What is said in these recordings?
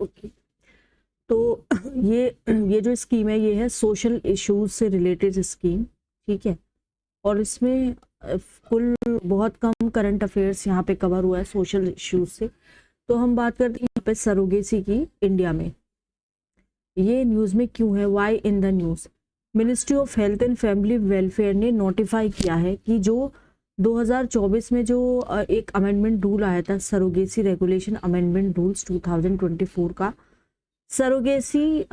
Okay, तो ये जो स्कीम है ये है सोशल इश्यूज से रिलेटेड स्कीम, ठीक है। और इसमें कुल बहुत कम करंट अफेयर्स यहाँ पे कवर हुआ है सोशल इश्यूज से। तो हम बात करते हैं यहाँ पे सरोगेसी की इंडिया में। ये न्यूज़ में क्यों है, why in the news. Ministry of health and family welfare ने नोटिफाई किया है कि जो 2024 में जो एक अमेंडमेंट रूल आया था, सरोगेसी रेगुलेशन अमेंडमेंट रूल्स 2024 का, सरोगेसी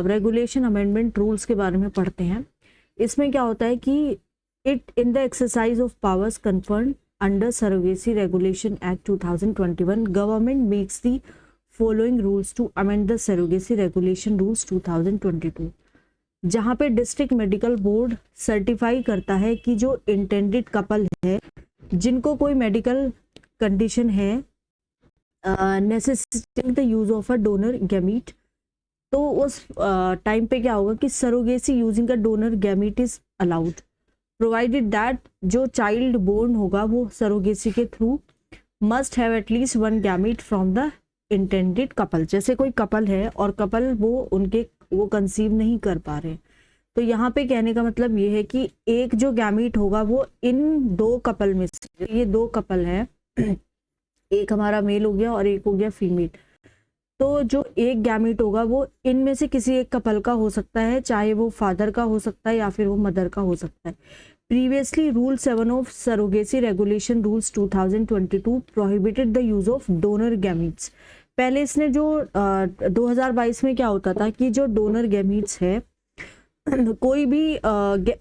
रेगुलेशन अमेंडमेंट रूल्स के बारे में पढ़ते हैं। इसमें क्या होता है कि it in the exercise of powers conferred under surrogacy regulation act 2021 government makes the following rules to amend the surrogacy regulation rules 2022, जहाँ पे डिस्ट्रिक्ट मेडिकल बोर्ड सर्टिफाई करता है कि जो इंटेंडेड कपल है जिनको कोई मेडिकल कंडीशन है necessitating the use of a donor gamete, तो उस टाइम पे क्या होगा कि surrogacy using a donor gamete is allowed provided that जो चाइल्ड बोर्न होगा वो सरोगेसी के through must have at least one gamete from the intended couple. जैसे कोई कपल है और कपल वो कंसीव नहीं कर पा रहे, तो यहाँ पे कहने का मतलब ये है कि एक जो गैमीट होगा वो इन दो कपल में से, ये दो कपल है, एक हमारा मेल हो गया और एक हो गया फीमेल, तो जो एक गैमीट होगा वो इनमें से किसी एक कपल का हो सकता है, चाहे वो फादर का हो सकता है या फिर वो मदर का हो सकता है। Previously rule 7 of surrogacy regulation rules 2022 prohibited the use of donor gametes. पहले इसने जो 2022 में क्या होता था कि जो डोनर गैमीट्स है कोई भी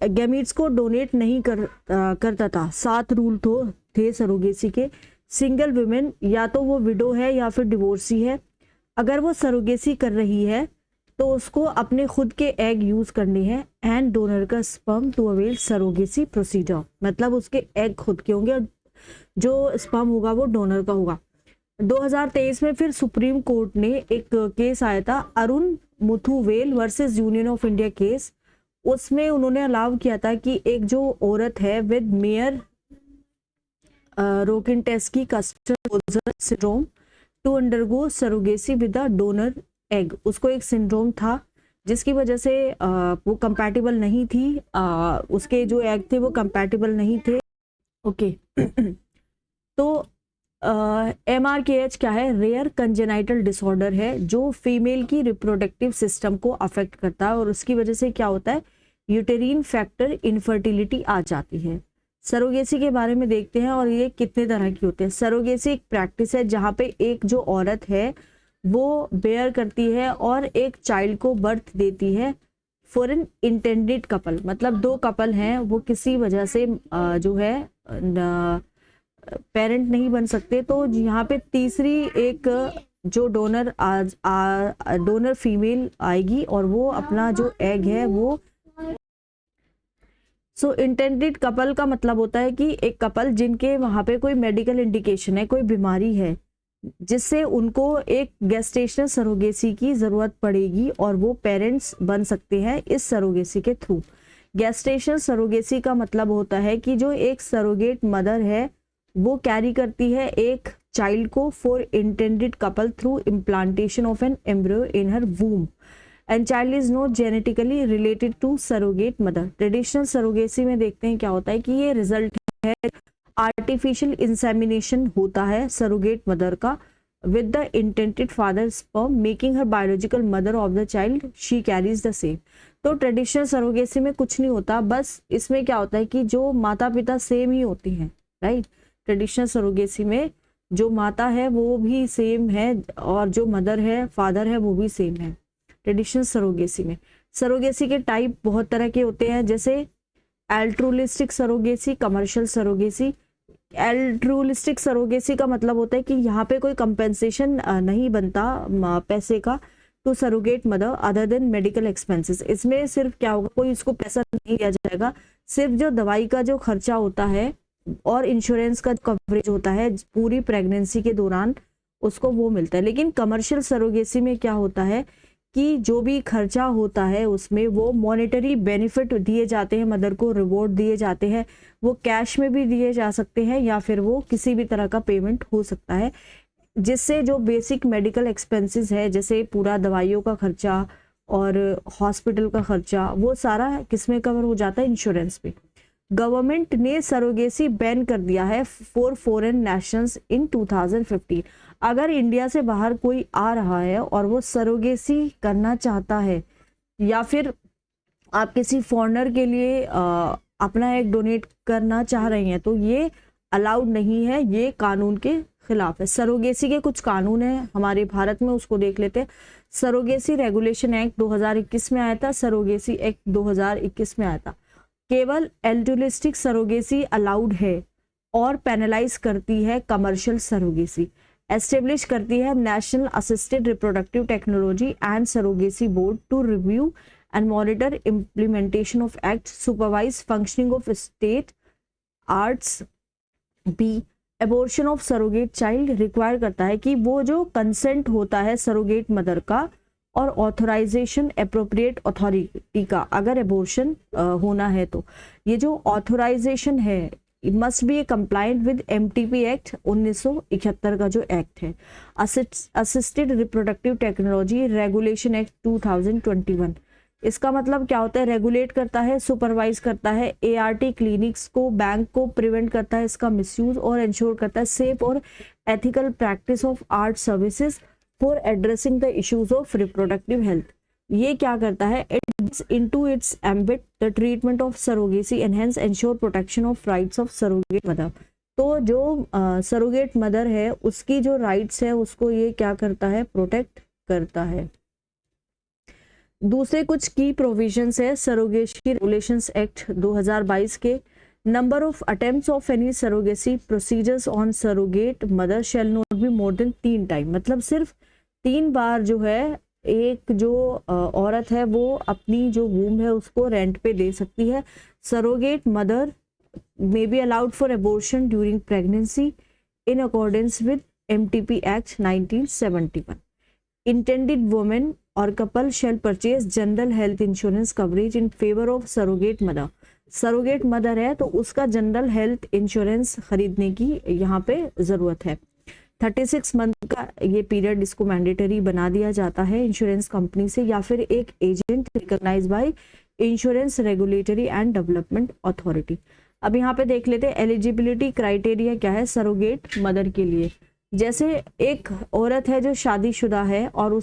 गैमीट्स को डोनेट नहीं करता था। 7 रूल तो थे सरोगेसी के। सिंगल वुमेन, या तो वो विडो है या फिर डिवोर्सी है, अगर वो सरोगेसी कर रही है तो उसको अपने खुद के एग यूज करने हैं एंड डोनर का sperm to avail surrogacy procedure, मतलब उसके एग खुद के होंगे और जो स्पर्म होगा वो डोनर का होगा। 2023 में फिर सुप्रीम कोर्ट ने एक केस आया था Arun Muthuvel versus union of India case, उसमें उन्होंने अलाउ किया था कि एक जो औरत है with Mayer Rokitansky Kuster syndrome to undergo surrogacy with a donor egg, उसको एक सिंड्रोम था जिसकी वजह से वो कंपैटिबल नहीं थी, उसके जो एग थे वो कंपैटिबल नहीं थे। ओके तो MRKH क्या है, रेयर कंजेनाइटल डिसऑर्डर है जो फीमेल की रिप्रोडक्टिव सिस्टम को अफेक्ट करता है और उसकी वजह से क्या होता है, यूटेरिन फैक्टर इनफर्टिलिटी आ जाती है। सरोगेसी के बारे में देखते हैं और ये कितने तरह की होते हैं। सरोगेसी एक प्रैक्टिस है जहाँ पे एक जो औरत है वो बेयर करती है और एक चाइल्ड को बर्थ देती है फॉर एन इंटेंडेड कपल, मतलब दो कपल हैं वो किसी वजह से जो है पेरेंट नहीं बन सकते, तो यहाँ पे तीसरी एक जो डोनर फीमेल आएगी और वो अपना जो एग है वो इंटेंडेड कपल का मतलब होता है कि एक कपल जिनके वहां पे कोई मेडिकल इंडिकेशन है, कोई बीमारी है जिससे उनको एक गेस्टेशनल सरोगेसी की जरूरत पड़ेगी और वो पेरेंट्स बन सकते हैं इस सरोगेसी के थ्रू। गेस्टेशनल सरोगेसी का मतलब होता है कि जो एक सरोगेट मदर है वो कैरी करती है एक चाइल्ड को for intended couple through implantation of an embryo in her womb and child is not genetically related to surrogate mother. Traditional surrogacy में देखते हैं क्या होता है कि ये रिजल्ट है आर्टिफिशियल इंसेमिनेशन होता है सरोगेट मदर का with the intended father sperm making her biological mother of the child she carries the same. तो ट्रेडिशनल सरोगेसी में कुछ नहीं होता, बस इसमें क्या होता है कि जो माता पिता सेम ही होती हैं, राइट। ट्रेडिशनल सरोगेसी में जो माता है वो भी सेम है और जो मदर है फादर है वो भी सेम है। ट्रेडिशनल सरोगेसी में सरोगेसी के टाइप बहुत तरह के होते हैं, जैसे एल्ट्रुलिस्टिक सरोगेसी, कमर्शियल सरोगेसी। एल्ट्रुलिस्टिक सरोगेसी का मतलब होता है कि यहाँ पे कोई कंपेंसेशन नहीं बनता पैसे का to surrogate mother other than medical expenses. इसमें सिर्फ क्या होगा, कोई इसको पैसा नहीं दिया जाएगा, सिर्फ जो दवाई का जो खर्चा होता है और इंश्योरेंस का कवरेज होता है पूरी प्रेगनेंसी के दौरान उसको वो मिलता है। लेकिन कमर्शियल सरोगेसी में क्या होता है कि जो भी खर्चा होता है उसमें वो मॉनेटरी बेनिफिट दिए जाते हैं, मदर को रिवॉर्ड दिए जाते हैं, वो कैश में भी दिए जा सकते हैं या फिर वो किसी भी तरह का पेमेंट हो सकता है। जिससे जो बेसिक मेडिकल एक्सपेंसेस है, जैसे पूरा दवाइयों का खर्चा और हॉस्पिटल का खर्चा, वो सारा किसमें कवर हो जाता है, इंश्योरेंस पे। गवर्नमेंट ने सरोगेसी बैन कर दिया है फॉर फॉरेन नेशनल्स इन 2015। अगर इंडिया से बाहर कोई आ रहा है और वो सरोगेसी करना चाहता है, या फिर आप किसी फॉरेनर के लिए अपना एक डोनेट करना चाह रहे हैं, तो ये अलाउड नहीं है, ये कानून के खिलाफ है। सरोगेसी के कुछ कानून है हमारे भारत में, उसको देख लेते हैं। सरोगेसी रेगुलेशन एक्ट 2021 में आया था, सरोगेसी एक्ट 2021 में आया था। केवल एल्ट्रुइस्टिक सरोगेसी अलाउड है और पेनलाइज करती है कमर्शियल सरोगेसी। एस्टेब्लिश करती है national assisted reproductive technology and surrogacy board to review and monitor implementation of act, supervise functioning of state arts. B, abortion of surrogate child require करता है कि वो जो कंसेंट होता है सरोगेट मदर का और ऑथोराइजेशन अप्रोप्रिएट अथॉरिटी का, अगर एबॉर्शन होना है तो ये जो ऑथोराइजेशन है must be compliant with MTP act 1971 का जो एक्ट है, assisted reproductive technology regulation act 2021। इसका मतलब क्या होता है, रेगुलेट करता है, सुपरवाइज करता है एआरटी क्लिनिक्स को, बैंक को, प्रिवेंट करता है इसका मिसयूज और इंश्योर करता है सेफ और ethical practice of art services for addressing the issues of reproductive health. ये क्या करता है, it into its ambit the treatment of surrogacy enhance ensure protection of rights of surrogate mother. तो जो सरोगेट मदर है उसकी जो राइट्स है उसको ये क्या करता है, प्रोटेक्ट करता है। दूसरे कुछ की प्रोविजंस है सरोगेसी रेगुलेशंस एक्ट 2022 के। Number of attempts of any surrogacy procedures on surrogate mother shall not be more than 3 time. मतलब सिर्फ 3 बार जो है एक जो औरत है वो अपनी जो वूम है उसको रेंट पे दे सकती है। Surrogate mother may be allowed for abortion during pregnancy in accordance with MTP act 1971। Intended women और couple shall purchase general health insurance coverage in favour of surrogate mother. Surrogate mother है तो उसका general health insurance खरीदने की यहाँ पे जरूरत है। 36 मंथ का ये पीरियड इसको मैंडेटरी बना दिया जाता है इंश्योरेंस कंपनी से या फिर एक agent recognized by insurance regulatory and development authority. अब यहाँ पे देख लेते हैं एलिजिबिलिटी क्राइटेरिया क्या है सरोगेट मदर के लिए। जैसे एक औरत है जो शादीशुदा है और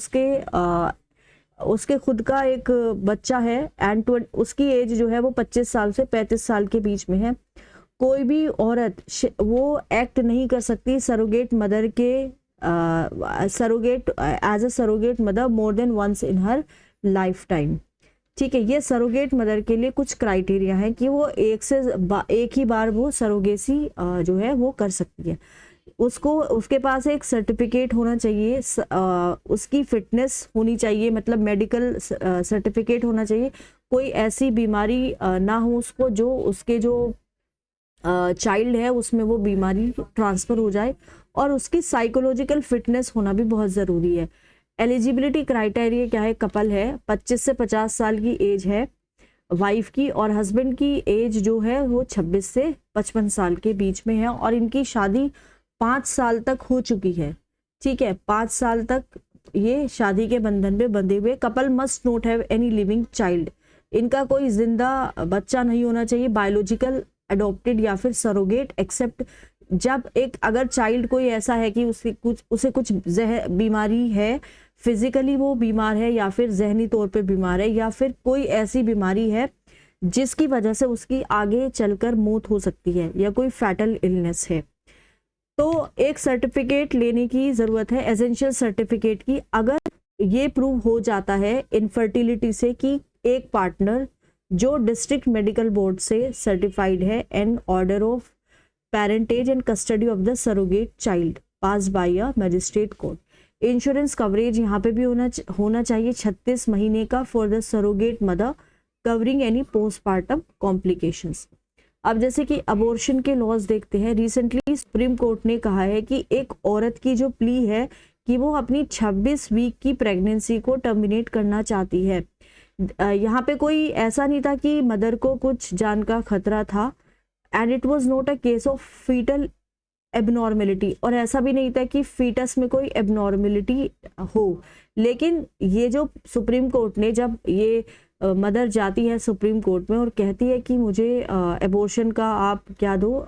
उसके खुद का एक बच्चा है एंड उसकी एज जो है वो 25 साल से 35 साल के बीच में है। कोई भी औरत वो एक्ट नहीं कर सकती सरोगेट मदर के surrogate as a surrogate mother more than once in her lifetime. ठीक है, ये सरोगेट मदर के लिए कुछ क्राइटेरिया है कि वो एक ही बार वो सरोगेसी जो है वो कर सकती है। उसके पास एक सर्टिफिकेट होना चाहिए, उसकी फिटनेस होनी चाहिए, मतलब मेडिकल सर्टिफिकेट होना चाहिए। कोई ऐसी बीमारी ना हो उसको जो उसके जो चाइल्ड है उसमें वो बीमारी ट्रांसफर हो जाए, और उसकी साइकोलॉजिकल फिटनेस होना भी बहुत ज़रूरी है। एलिजिबिलिटी क्राइटेरिया क्या है, कपल है, 25 से 50 साल की एज है वाइफ की, और हस्बैंड की एज जो है वो 26 से 55 साल के बीच में है, और इनकी शादी 5 साल तक हो चुकी है। ठीक है, 5 साल तक ये शादी के बंधन में बंधे हुए। Couple must not have any living child, इनका कोई जिंदा बच्चा नहीं होना चाहिए, बायोलॉजिकल, अडॉप्टेड या फिर सरोगेट, एक्सेप्ट जब एक अगर चाइल्ड कोई ऐसा है कि उसे कुछ बीमारी है, फिजिकली वो बीमार है या फिर जहनी तौर पे बीमार है, या फिर कोई ऐसी बीमारी है जिसकी वजह से उसकी आगे चलकर मौत हो सकती है, या कोई फैटल इलनेस है, तो एक सर्टिफिकेट लेने की ज़रूरत है, एसेंशियल सर्टिफिकेट की। अगर ये प्रूव हो जाता है इनफर्टिलिटी से कि एक पार्टनर जो डिस्ट्रिक्ट मेडिकल बोर्ड से सर्टिफाइड है and order of parentage and custody of the surrogate child pass by a magistrate court. Insurance coverage यहाँ पे भी होना चाहिए 36 महीने का for the surrogate mother covering any postmortem complications. अब जैसे कि अबॉर्शन के लॉज देखते हैं, रिसेंटली सुप्रीम कोर्ट ने कहा है कि एक औरत की जो प्ली है कि वो अपनी 26 वीक की प्रेगनेंसी को टर्मिनेट करना चाहती है। यहाँ पे कोई ऐसा नहीं था कि मदर को कुछ जान का खतरा था, and it was not a case of fetal abnormality, और ऐसा भी नहीं था कि फीटस में कोई एबनॉर्मेलिटी हो। लेकिन ये जो सुप्रीम कोर्ट ने, जब ये मदर जाती है सुप्रीम कोर्ट में और कहती है कि मुझे एबॉर्शन का आप क्या दो,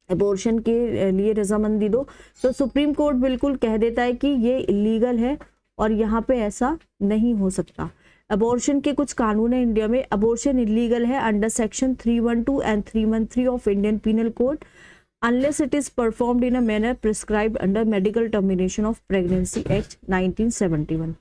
एबॉर्शन के लिए रजामंदी दो, तो सुप्रीम कोर्ट बिल्कुल कह देता है कि ये इलीगल है और यहाँ पे ऐसा नहीं हो सकता। अबॉर्शन के कुछ कानून है इंडिया में। अबॉर्शन इलीगल है under section 312 and 313 of Indian penal code unless it is performed in a manner prescribed under Medical Termination of Pregnancy Act 1971।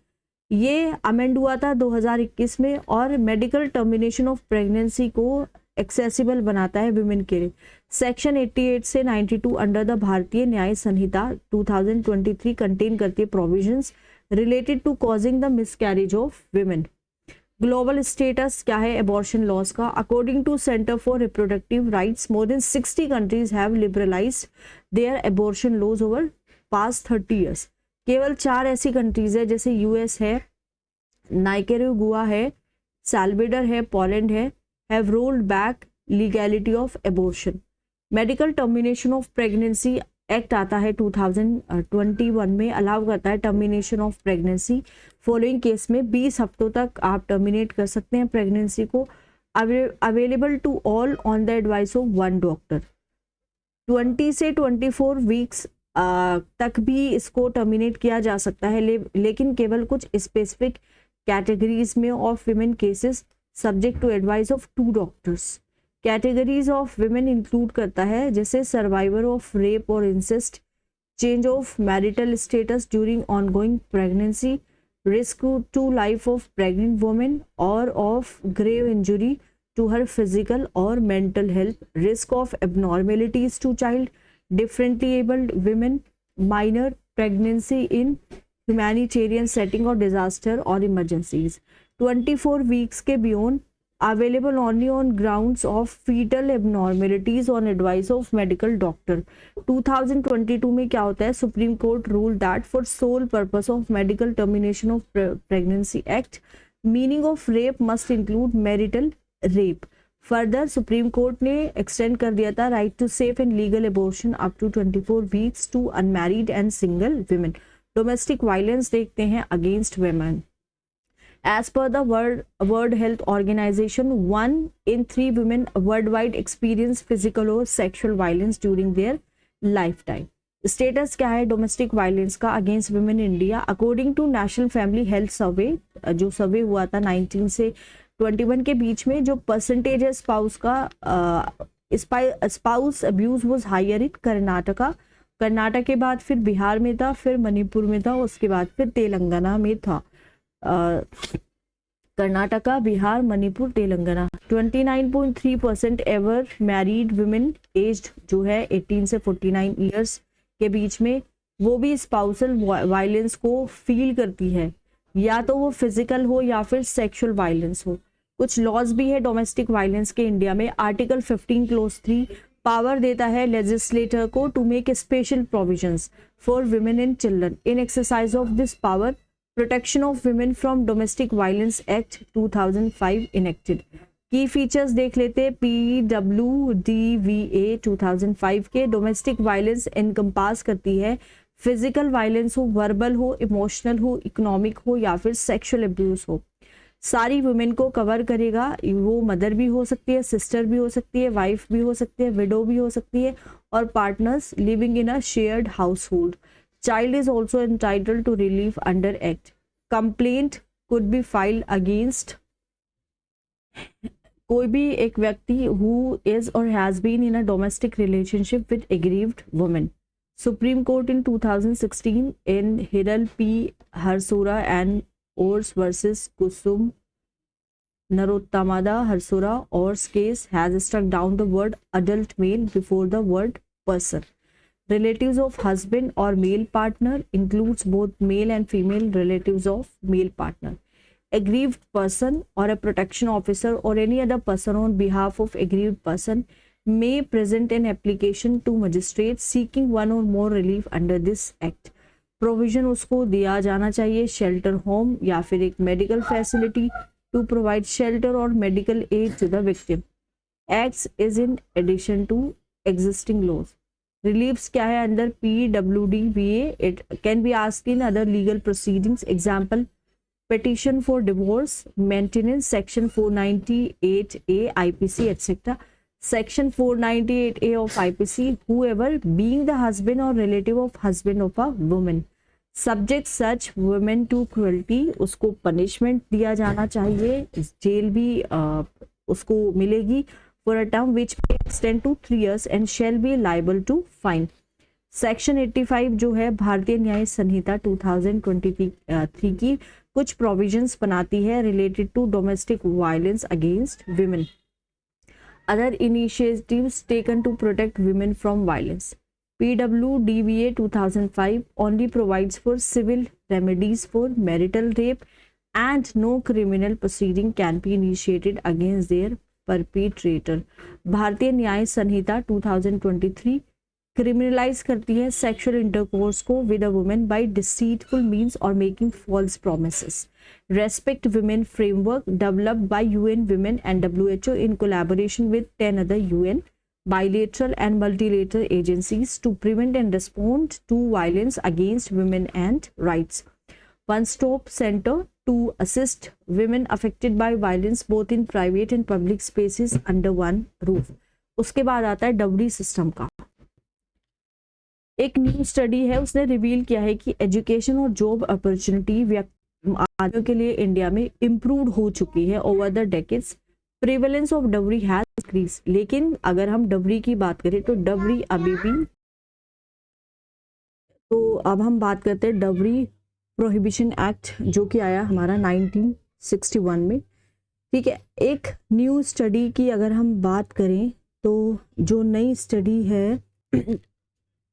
ये अमेंड हुआ था 2021 में और मेडिकल टर्मिनेशन ऑफ प्रेगनेंसी को एक्सेसिबल बनाता है विमेन के लिए। सेक्शन 88 से 92 अंडर द भारतीय न्याय संहिता 2023 कंटेन करती है provisions related to causing the miscarriage of women. Global status क्या है एबॉर्शन लॉज का? According to centre for reproductive rights, more than 60 countries have liberalised their abortion laws over past 30 years. केवल 4 ऐसी countries है जैसे US है, नाइकेरागुआ है, Salvador है, पोलैंड है, have rolled back legality of abortion. Medical termination of pregnancy act आता है 2021 में, अलाउ करता है termination of pregnancy following case में 20 हफ्तों तक आप टर्मिनेट कर सकते हैं प्रेगनेंसी को, available to all on the advice of one doctor. 20 से 24 वीक्स तक भी इसको टर्मिनेट किया जा सकता है, लेकिन केवल कुछ स्पेसिफिक कैटेगरीज में of women cases subject to advice of 2 doctors. Categories of women include करता है जैसे सर्वाइवर ऑफ रेप और incest, change of marital status during ongoing pregnancy, risk to life of pregnant women और of grave injury to her physical और mental health, risk of abnormalities to child, differently abled women, minor pregnancy in humanitarian setting और disaster और emergencies. 24 weeks के beyond available only on grounds of fetal abnormalities on advice of medical doctor। 2022 में क्या होता है, supreme court rule that for sole purpose of medical termination of pregnancy act meaning of rape must include marital rape. Further supreme court ने extend कर दिया था right to safe and legal abortion up to 24 weeks to unmarried and single women. Domestic violence देखते हैं against women. As per the World Health Organization, 1 in 3 women worldwide experience physical or sexual violence during their lifetime। Status क्या है domestic violence का against women India? According to national family health survey, जो survey हुआ था 19 से 21 के बीच में, जो परसेंटेज है स्पाउस का, spouse abuse was higher in Karnataka. Karnataka के बाद फिर बिहार में था, फिर मणिपुर में था, उसके बाद फिर तेलंगाना में था। Karnataka, Bihar, Manipur, Telangana. 29.3% ever married women aged जो है 18 से 49 ईयर्स के बीच में, वो भी स्पाउसल वायलेंस को फील करती है, या तो वो फिजिकल हो या फिर सेक्सुअल वायलेंस हो। कुछ लॉज भी है डोमेस्टिक वायलेंस के इंडिया में। आर्टिकल 15 क्लोज 3 पावर देता है लेजिस्लेटर को to make special provisions for women and children. In exercise of this power, protection of women from domestic violence act 2005 enacted. Key features देख लेते हैं। PWDVA 2005 के domestic violence encompass करती है physical violence हो, वर्बल हो, emotional हो, economic हो या फिर सेक्सुअल अब्यूज हो। सारी वुमेन को कवर करेगा। वो मदर भी हो सकती है, सिस्टर भी हो सकती है, वाइफ भी हो सकती है, विडो भी हो सकती है, और partners living in a shared house hold. Child is also entitled to relief under Act. Complaint could be filed against कोई भी एक व्यक्ति who is or has been in a domestic relationship with aggrieved woman. Supreme Court in 2016 in Hiral P. Harsura and Ors versus Kusum Narottamada Harsura Ors case has struck down the word adult male before the word person. Relatives of husband or male partner includes both male and female relatives of male partner. Aggrieved person or a protection officer or any other person on behalf of aggrieved person may present an application to magistrate seeking one or more relief under this act. Provision उसको दिया जाना चाहिए shelter home या फिर एक medical facility to provide shelter or medical aid to the victim. Acts is in addition to existing laws. Relieves क्या है under PWD-VA, it can be asked in other legal proceedings, example petition for divorce, maintenance, section 498A IPC, etc. Section 498A of IPC, whoever being the husband or relative of husband of a woman subject such women to cruelty, उसको punishment दिया जाना चाहिए, jail भी उसको मिलेगी for a term which may extend to 3 years and shall be liable to fine. Section 85 जो है भारतीय न्याय संहिता 2023 की कुछ प्रोविजंस बनाती है related to domestic violence against women, other initiatives taken to protect women from violence. PWD-VA 2005 only provides for civil remedies for marital rape and no criminal proceeding can be initiated against their perpetrator. भारतीय न्याय संहिता 2023 criminalise करती है sexual intercourse को with a women by deceitful means और making false promises. Respect women framework developed by UN Women and WHO in collaboration with 10 other UN bilateral and multilateral agencies to prevent and respond to violence against women and rights. One stop center to assist women affected by violence both in private and public spaces under one roof. उसके बाद आता है डबरी system का. एक new study है, उसने reveal किया है कि एजुकेशन और जॉब अपॉर्चुनिटी आदमियों के लिए इंडिया में इम्प्रूव हो चुकी है over the decades. Prevalence of डबरी हैज इंक्रीज, लेकिन अगर हम डबरी की बात करें तो डबरी अभी भी, तो अब हम बात करते हैं डबरी प्रोहिबिशन एक्ट जो कि आया हमारा 1961 में. ठीक है, एक न्यू स्टडी की अगर हम बात करें तो जो नई स्टडी है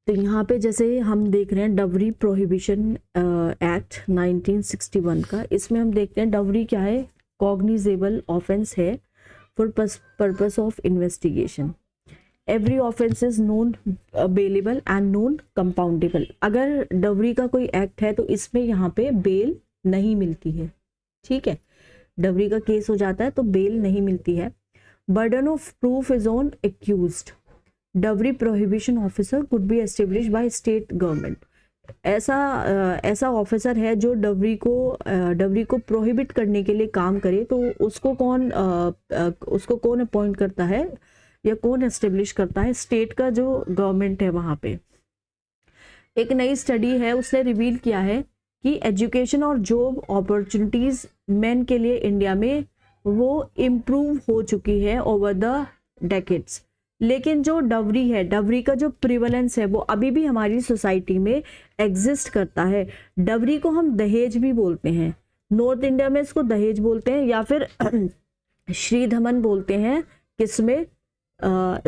तो यहाँ पे जैसे हम देख रहे हैं डबरी प्रोहिबिशन एक्ट 1961 का, इसमें हम देखते हैं डबरी क्या है, कॉग्निजेबल ऑफेंस है for purpose of investigation. Every offence is non bailable and non compoundable. अगर डबरी का कोई एक्ट है तो इसमें यहाँ पे बेल नहीं मिलती है. ठीक है, डबरी का केस हो जाता है तो बेल नहीं मिलती है. Burden of proof is on accused. Dowry prohibition officer could be established by state government. ऐसा ऑफिसर है जो डबरी को प्रोहिबिट करने के लिए काम करे, तो उसको कौन अपॉइंट करता है या कौन एस्टेब्लिश करता है? स्टेट का जो गवर्नमेंट है वहाँ पे. एक नई स्टडी है, उसने रिवील किया है कि एजुकेशन और जॉब अपॉर्चुनिटीज मेन के लिए इंडिया में वो इम्प्रूव हो चुकी है ओवर द डेकेड्स. लेकिन जो डबरी है, डबरी का जो प्रिवलेंस है वो अभी भी हमारी सोसाइटी में एग्जिस्ट करता है. डबरी को हम दहेज भी बोलते हैं, नॉर्थ इंडिया में इसको दहेज बोलते हैं या फिर श्रीधमन बोलते हैं. किसमें?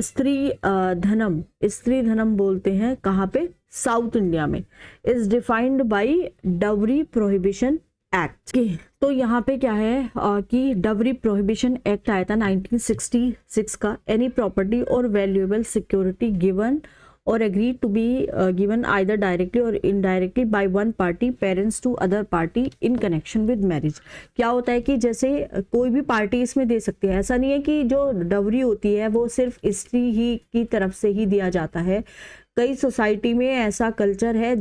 स्त्री धनम बोलते हैं. कहाँ पे? साउथ इंडिया में. इज डिफाइंड बाय डबरी प्रोहिबिशन एक्ट. तो यहाँ पे क्या है कि डबरी प्रोहिबिशन एक्ट आया था 1966 का. एनी प्रॉपर्टी और वैल्यूएबल सिक्योरिटी गिवन और agree to be given either directly और indirectly by one party parents to other party in connection with marriage. क्या होता है कि जैसे कोई भी पार्टी इसमें दे सकती है. ऐसा नहीं है कि जो डबरी होती है वो सिर्फ स्त्री ही की तरफ से ही दिया जाता है. कई सोसाइटी में ऐसा कल्चर है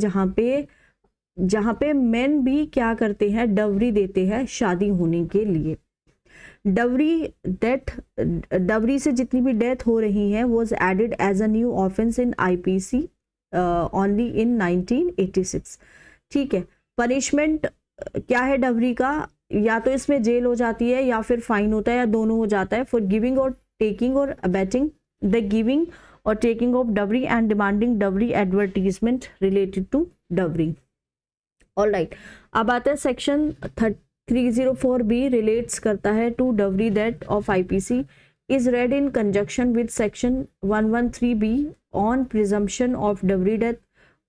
जहाँ पे मेन भी क्या करते हैं, डबरी देते हैं शादी होने के लिए. डबरी से जितनी भी डेथ हो रही है was added as a new offence in IPC only in 1986. ठीक है, पनिशमेंट क्या है डबरी का? या तो इसमें जेल हो जाती है या फिर फाइन होता है या दोनों हो जाता है. फॉर गिविंग और टेकिंग और अबेटिंग द गिविंग और टेकिंग ऑफ डबरी एंड डिमांडिंग डबरी एडवर्टीजमेंट रिलेटेड टू डबरी. ऑल राइट, अब आता है सेक्शन 304B रिलेट्स करता है टू डबरी that of IPC is read in conjunction with section 113B on presumption of dowry death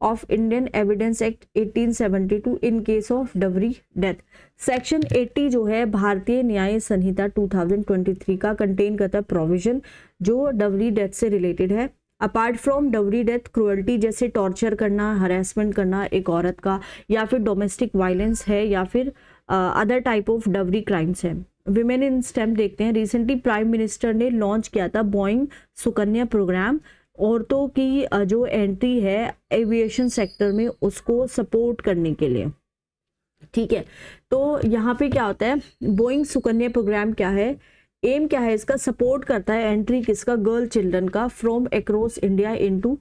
of Indian Evidence Act 1872 in case of dowry death. Section 80 जो है भारतीय न्याय संहिता 2023 का कंटेन करता है प्रोविजन जो डबरी डेथ से रिलेटेड है. अपार्ट फ्रॉम डबरी डेथ, क्रुएल्टी जैसे टॉर्चर करना, हरेसमेंट करना एक औरत का, या फिर डोमेस्टिक वायलेंस है, या फिर अदर टाइप ऑफ डबरी क्राइम्स है. विमेन इन स्टेम देखते हैं. रिसेंटली प्राइम मिनिस्टर ने लॉन्च किया था बोइंग सुकन्या प्रोग्राम औरतों की जो एंट्री है एविएशन सेक्टर में उसको सपोर्ट करने के लिए। ठीक है, तो यहाँ पे क्या होता है, बोइंग सुकन्या प्रोग्राम क्या है, एम क्या है इसका, सपोर्ट करता है एंट्री किसका, गर्ल चिल्ड्रन का from across India into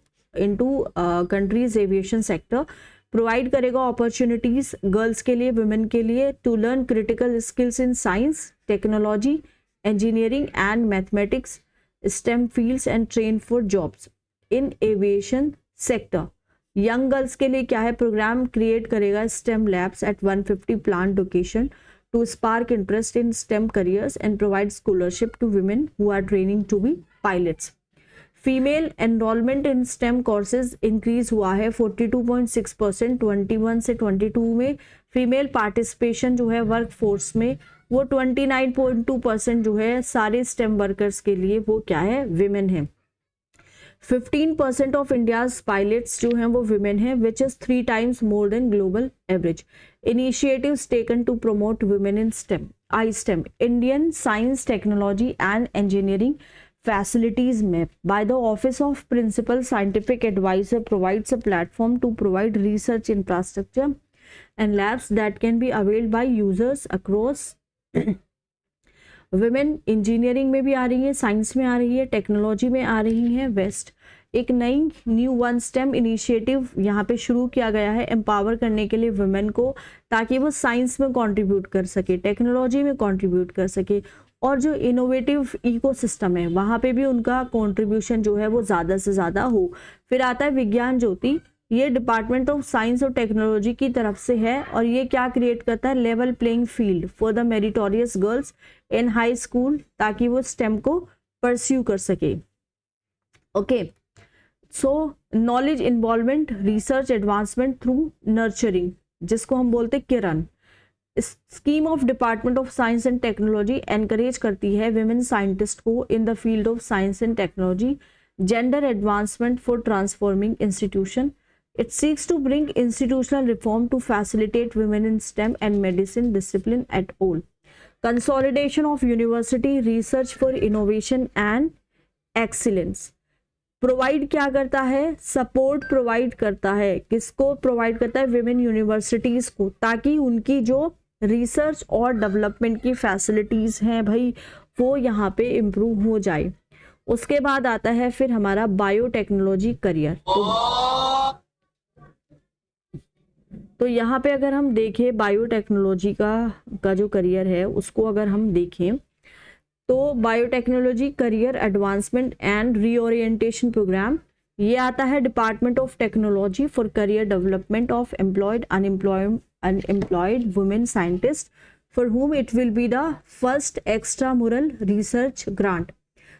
countries aviation sector, provide करेगा अपॉर्चुनिटीज गर्ल्स के लिए, वुमेन के लिए to learn critical skills in science, technology, engineering and mathematics, STEM fields and train for jobs in aviation sector. Young girls के लिए क्या है, program create करेगा STEM labs at 150 plant location to spark interest in STEM careers and provide scholarship to women who are training to be pilots. Female enrolment in STEM courses increase हुआ है 42.6%, 21 से 22 में female participation जो है work force में वो 29.2% जो है सारे STEM वर्कर्स के लिए वो क्या है, विमेन है। 15% ऑफ इंडियाज पायलट्स जो हैं वो विमेन है, which is 3 times more than global average. Initiatives taken to promote women in STEM, I-STEM, Indian science technology and engineering facilities map by the office of principal scientific advisor provides a platform to provide research infrastructure and labs that can be availed by users across women engineering में भी आ रही है, science में आ रही है, technology में आ रही है। वेस्ट एक नई न्यू वन STEM इनिशिएटिव यहाँ पे शुरू किया गया है एम्पावर करने के लिए वुमेन को, ताकि वो साइंस में कंट्रीब्यूट कर सके, टेक्नोलॉजी में कंट्रीब्यूट कर सके, और जो इनोवेटिव इकोसिस्टम है वहाँ पे भी उनका कंट्रीब्यूशन जो है वो ज़्यादा से ज़्यादा हो। फिर आता है विज्ञान ज्योति, ये डिपार्टमेंट ऑफ साइंस और टेक्नोलॉजी की तरफ से है और ये क्या क्रिएट करता है, level playing field for the meritorious girls in high school, ताकि वो STEM को परस्यू कर सके। Okay, so knowledge involvement, research advancement through nurturing, जिसको हम बोलते हैं Kiran. Scheme of department of science and technology encourage करती है विमेन साइंटिस्ट को in the field of science and technology, gender advancement for transforming institution. It seeks to bring institutional reform to facilitate women in STEM and medicine discipline at all. Consolidation of university research for innovation and excellence. Provide क्या करता है, support provide करता है, किसको provide करता है, women universities को, ताकि उनकी जो रिसर्च और डेवलपमेंट की फैसिलिटीज हैं भाई वो यहाँ पे इम्प्रूव हो जाए। उसके बाद आता है फिर हमारा बायोटेक्नोलॉजी करियर। तो यहाँ पे अगर हम देखें बायोटेक्नोलॉजी का जो करियर है उसको अगर हम देखें तो biotechnology career advancement and reorientation programme, ये आता है department of technology for career development of employed unemployed women scientist for whom it will be the first extramural research grant.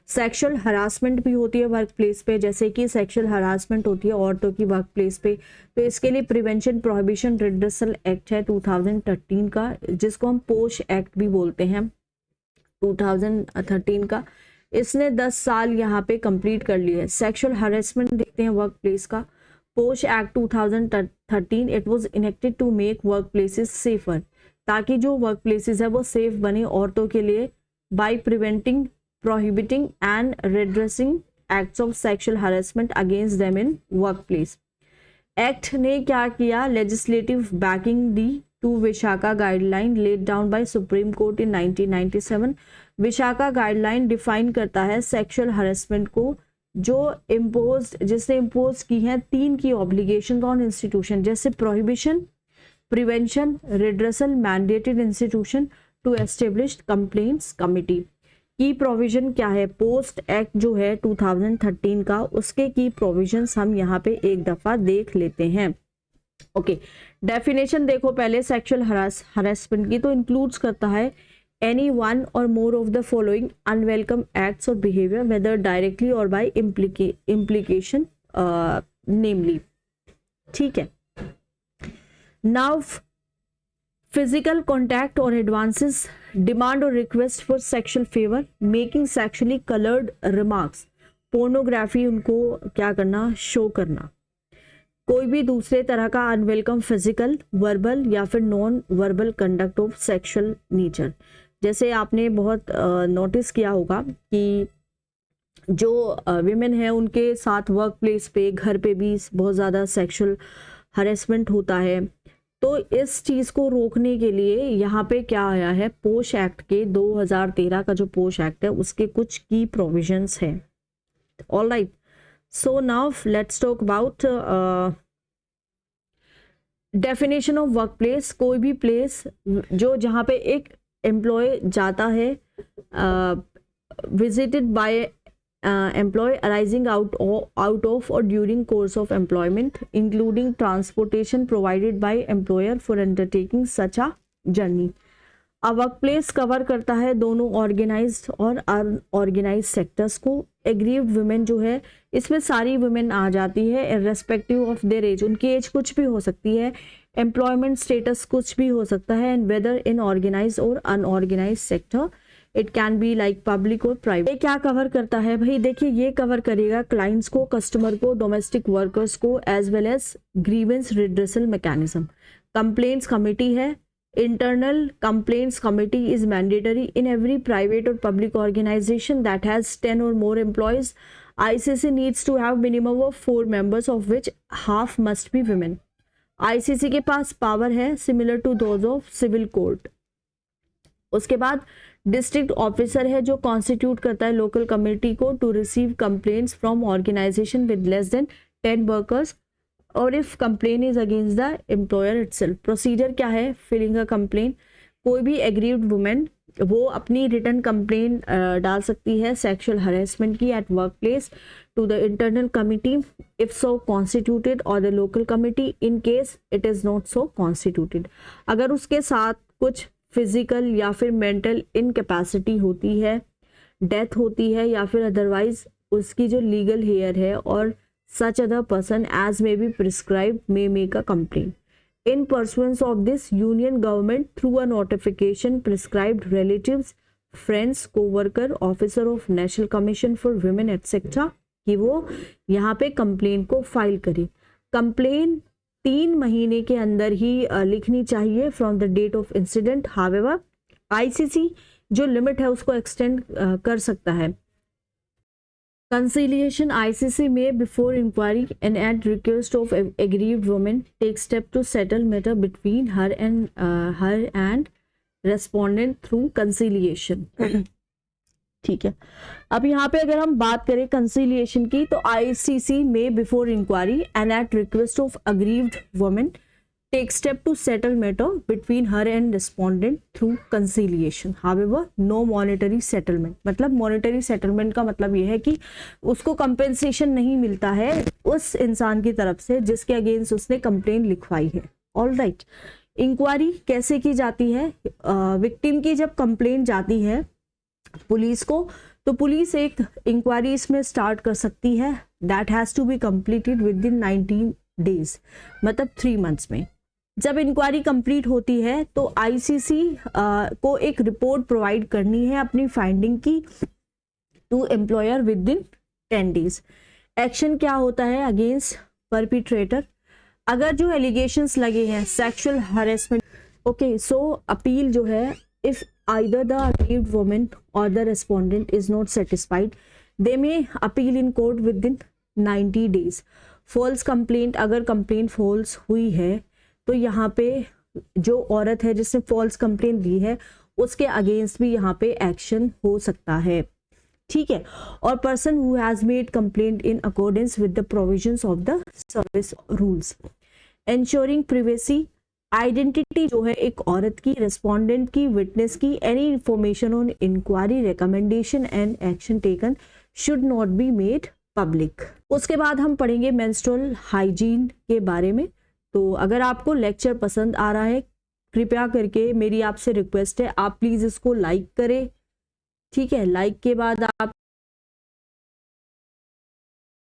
Sexual harassment भी होती है वर्क प्लेस पे, जैसे कि sexual harassment होती है औरतों की वर्क प्लेस पे, तो इसके लिए प्रिवेंशन प्रोहिबिशन रिड्रेसल एक्ट है 2013 का, जिसको हम पोश एक्ट भी बोलते हैं 2013 का। इसने 10 साल यहाँ पे कंप्लीट कर लिए। सेक्सुअल हरेसमेंट देखते हैं वर्क प्लेस का, POSH act 2013, it was enacted to make work places safer, ताकि जो वर्क प्लेसेस है वो सेफ बने औरतों के लिए, by preventing, prohibiting and redressing acts of sexual harassment against them in work place. Act ने क्या किया, लेजिस्लेटिव बैकिंग दी to Vishaka guideline laid down by supreme court in 1997। Vishaka guideline define करता है सेक्सुअल हरेसमेंट को, जो जिसने इम्पोज की हैं 3 की ऑब्लिगेशन ऑन इंस्टीट्यूशन, जैसे prohibition, prevention, redressal, mandated institution to established complaints committee. Key provision क्या है, पोस्ट एक्ट जो है 2013 का, उसके की प्रोविजंस हम यहाँ पे एक दफा देख लेते हैं। ओके, डेफिनेशन देखो पहले सेक्सुअल हरासमेंट की, तो इंक्लूड्स करता है एनी वन और more of the following unwelcome acts और बिहेवियर वेदर डायरेक्टली और बाय इम्प्लीकेशन नेमली। ठीक है, नाउ फिजिकल कॉन्टैक्ट और एडवांसेस, डिमांड और request for sexual favour, making sexually coloured remarks, pornography उनको क्या करना, शो करना, कोई भी दूसरे तरह का अनवेलकम फिजिकल, वर्बल या फिर non verbal conduct of sexual nature. जैसे आपने बहुत नोटिस किया होगा कि जो विमेन है उनके साथ वर्क प्लेस पे, घर पे भी बहुत ज़्यादा सेक्सुअल हरेसमेंट होता है। तो इस चीज़ को रोकने के लिए यहाँ पे क्या आया है, पोश एक्ट के 2013 का जो पोश एक्ट है उसके कुछ की प्रोविजंस हैं। All right, so now let's talk about definition of work place. कोई भी प्लेस जो जहाँ पे एक एम्प्लॉय जाता है, visited by employee arising out of or during course of employment, including transportation provided by employer for undertaking such a journey। अब work place cover करता है दोनों ऑर्गेनाइज्ड और अनऑर्गेनाइज्ड सेक्टर्स को। एग्रीव्ड वुमेन जो है इसमें सारी वुमेन आ जाती है, इर्रेस्पेक्टिव ऑफ देयर एज, उनकी एज कुछ भी हो सकती है, एम्प्लॉयमेंट स्टेटस कुछ भी हो सकता है, एंड वेदर इन ऑर्गेनाइज और unorganise sector, it can be like public और प्राइवेट। ये क्या कवर करता है भाई, देखिए ये कवर करेगा क्लाइंट्स को, कस्टमर को, डोमेस्टिक वर्कर्स को, as well as grievance redressal mechanism. Complaints committee है, internal complaints committee is mandatory in every private or public organization that has 10 or more employees. ICC needs to have minimum of 4 members of which half must be women. ICC के पास power है similar to those of civil court। उसके बाद district officer है जो constitute करता है local committee को to receive complaints from organisation with less than 10 workers, और if complain is against the employer itself. Procedure क्या है, फिलिंग अ कंप्लेन। कोई भी एग्रीव्ड वुमेन वो अपनी रिटर्न कंप्लेन डाल सकती है सेक्सुअल हरेसमेंट की at work place to the internal committee if so constituted और the local committee in case it is not so constituted. अगर उसके साथ कुछ फिजिकल या फिर मेंटल इनकेपेसिटी होती है, डेथ होती है, या फिर अदरवाइज उसकी जो लीगल हेयर है, और such other person as may be prescribed may make a complaint. In pursuance of this, union government through a notification prescribed relatives, friends, co-worker, officer of National Commission for Women etc. कि वो यहाँ पे complain को file करे। Complain 3 महीने के अंदर ही लिखनी चाहिए from the date of incident. However ICC जो लिमिट है उसको एक्सटेंड कर सकता है। Conciliation, ICC may before inquiry and at request of aggrieved woman take step to settle matter between her and respondent through conciliation। ठीक है, अब यहाँ पे अगर हम बात करें conciliation की तो ICC may before inquiry and at request of aggrieved woman take step to settle matter between her and respondent through conciliation. However, no monetary settlement। मतलब monetary settlement का मतलब ये है कि उसको compensation नहीं मिलता है उस इंसान की तरफ से जिसके अगेंस्ट उसने कंप्लेन लिखवाई है। ऑल राइट, इंक्वायरी कैसे की जाती है, विक्टिम की जब कंप्लेन जाती है पुलिस को तो पुलिस एक इंक्वायरी इसमें स्टार्ट कर सकती है। That has to be completed within 19 days, मतलब 3 मंथ्स में। जब इंक्वायरी कंप्लीट होती है तो ICC को एक रिपोर्ट प्रोवाइड करनी है अपनी फाइंडिंग की to employer within 10 days. Action क्या होता है अगेंस्ट परपिट्रेटर, अगर जो एलिगेशंस लगे हैं सेक्सुअल हरेसमेंट, ओके, सो अपील जो है if either the aggrieved woman or the respondent is not satisfied they may appeal in court within 90 days। False complaint, अगर कंप्लेंट फॉल्स हुई है तो यहाँ पे जो औरत है जिसने फॉल्स कंप्लेंट दी है उसके अगेंस्ट भी यहाँ पे एक्शन हो सकता है। ठीक है, और person who has made complaint in accordance with the provisions of the service rules. Ensuring privacy, identity जो है एक औरत की, रेस्पोंडेंट की, विटनेस की, any information on inquiry, recommendation and action taken should not be made public. उसके बाद हम पढ़ेंगे मेंस्ट्रुअल हाइजीन के बारे में। तो अगर आपको लेक्चर पसंद आ रहा है कृपया करके मेरी आपसे रिक्वेस्ट है आप प्लीज़ इसको लाइक करें। ठीक है, लाइक के बाद आप